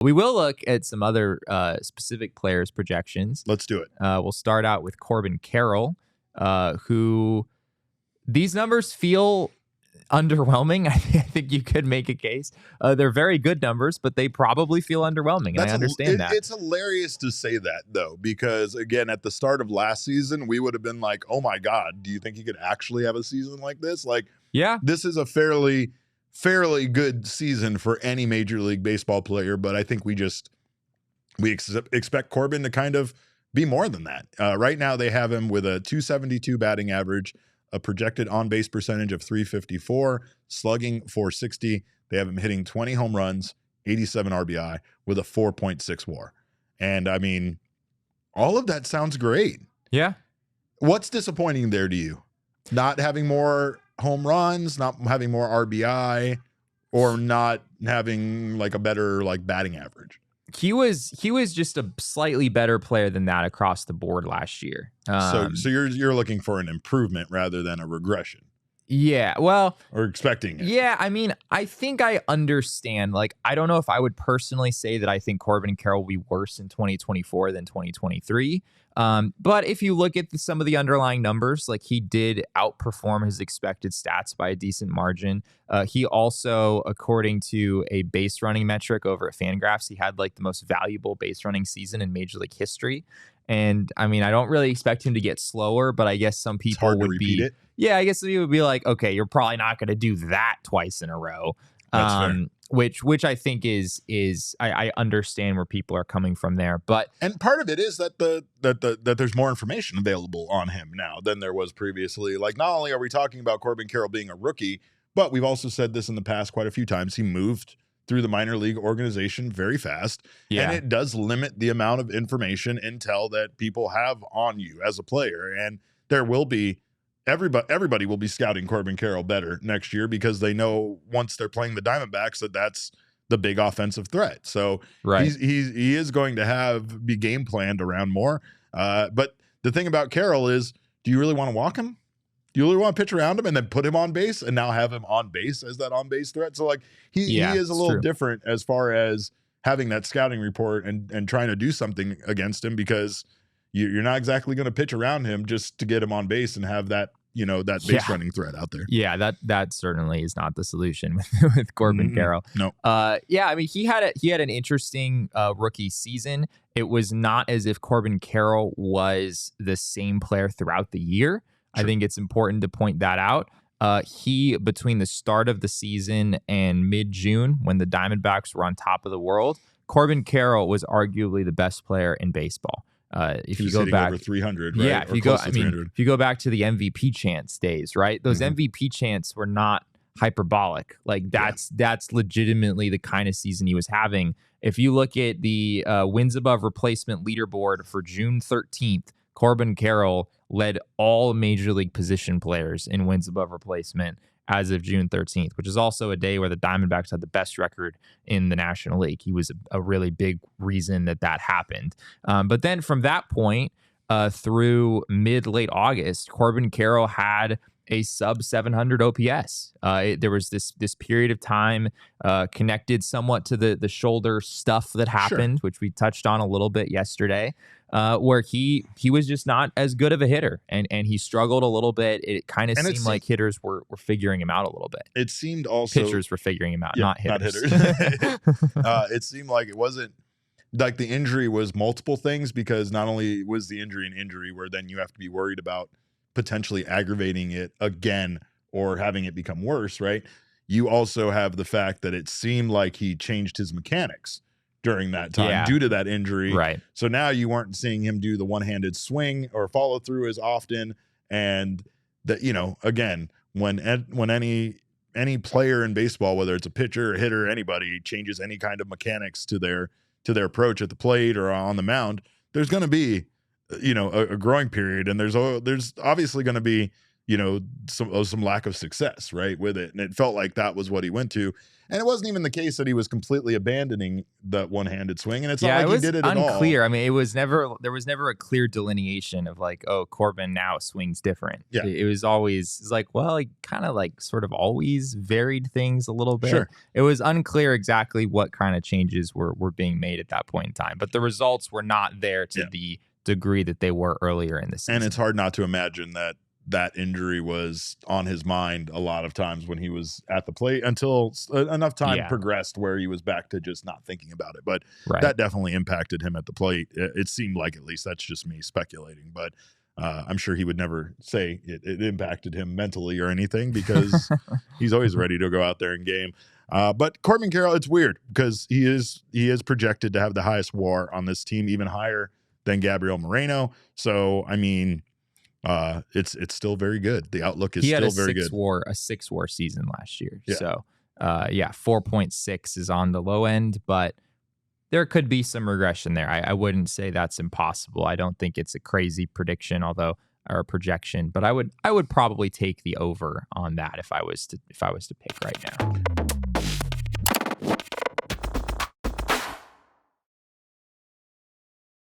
We will look at some other specific players' projections. Let's do it. We'll start out with Corbin Carroll, who these numbers feel underwhelming. I think you could make a case. They're very good numbers, but they probably feel underwhelming. And I understand that. It's hilarious to say that, though, because, again, at the start of last season, we would have been like, oh, my God, do you think he could actually have a season like this? Like, yeah, this is a fairly good season for any Major League Baseball player, but I think we expect Corbin to kind of be more than that. Right now, they have him with a .272 batting average, a projected on-base percentage of .354, slugging .460. They have him hitting 20 home runs, 87 RBI, with a 4.6 WAR. And, I mean, all of that sounds great. Yeah. What's disappointing there to you? Not having more home runs, not having more RBI, or not having like a better like batting average? He was just a slightly better player than that across the board last year. So you're looking for an improvement rather than a regression. Yeah, well, or expecting it. Yeah, I mean, I think I understand. Like, I don't know if I would personally say that I think Corbin Carroll will be worse in 2024 than 2023. But if you look at some of the underlying numbers, like he did outperform his expected stats by a decent margin. He also, according to a base running metric over at Fangraphs, he had like the most valuable base running season in Major League history. And I mean, I don't really expect him to get slower, but I guess some people would be. It. Yeah, I guess he would be like, okay, you're probably not going to do that twice in a row. That's fair. Which I think is I understand where people are coming from there, and part of it is that that there's more information available on him now than there was previously. Like, not only are we talking about Corbin Carroll being a rookie, but we've also said this in the past quite a few times. He moved through the minor league organization very fast, and it does limit the amount of information, intel that people have on you as a player. And there will be everybody will be scouting Corbin Carroll better next year because they know once they're playing the Diamondbacks that's the big offensive threat. So he is going to be game planned around more. But the thing about Carroll is, do you really want to walk him? Do you really want to pitch around him and then put him on base and now have him on base as that on base threat? So like he is a little different as far as having that scouting report and trying to do something against him, because you're not exactly going to pitch around him just to get him on base and have that, that base running threat out there. Yeah, that certainly is not the solution with Corbin Carroll. No. Yeah, I mean, he had an interesting rookie season. It was not as if Corbin Carroll was the same player throughout the year. Sure. I think it's important to point that out. He, between the start of the season and mid-June, when the Diamondbacks were on top of the world, Corbin Carroll was arguably the best player in baseball. If you go back over 300, right? Yeah, if you go back to the MVP chants days, right? Those MVP chants were not hyperbolic. Like that's legitimately the kind of season he was having. If you look at the wins above replacement leaderboard for June 13th, Corbin Carroll led all major league position players in wins above replacement as of June 13th, which is also a day where the Diamondbacks had the best record in the National League. He was a really big reason that happened. But then from that point through mid-late August, Corbin Carroll had a sub 700 OPS. There was this period of time connected somewhat to the shoulder stuff that happened, which we touched on a little bit yesterday, where he was just not as good of a hitter, and he struggled a little bit. It kind of seemed like hitters were figuring him out a little bit. It seemed also pitchers were figuring him out, not hitters. It seemed like it wasn't like the injury was multiple things, because not only was the injury an injury where then you have to be worried about potentially aggravating it again or having it become worse, right? You also have the fact that it seemed like he changed his mechanics during that time due to that injury. Right. So now you weren't seeing him do the one-handed swing or follow through as often. And that, again, when any player in baseball, whether it's a pitcher, a hitter, anybody, changes any kind of mechanics to their approach at the plate or on the mound, there's going to be a growing period, and there's obviously going to be some lack of success, right, with it. And it felt like that was what he went to. And it wasn't even the case that he was completely abandoning that one-handed swing. And it's not like he did it at all. Unclear. I mean, there was never a clear delineation of like, oh, Corbin now swings different. Yeah. It was always like, well, he kind of like sort of always varied things a little bit. Sure. It was unclear exactly what kind of changes were being made at that point in time. But the results were not there to the degree that they were earlier in the season. And it's hard not to imagine that injury was on his mind a lot of times when he was at the plate until enough time progressed where he was back to just not thinking about it. But that definitely impacted him at the plate. It seemed like, at least that's just me speculating, but I'm sure he would never say it impacted him mentally or anything, because he's always ready to go out there and game. But Corbin Carroll, it's weird because he is projected to have the highest WAR on this team, even higher than Gabriel Moreno. So, I mean, it's still very good. The outlook is still very good. He had a 6 WAR season last year. Yeah. So, 4.6 is on the low end, but there could be some regression there. I wouldn't say that's impossible. I don't think it's a crazy prediction, or a projection, but I would probably take the over on that if I was to pick right now.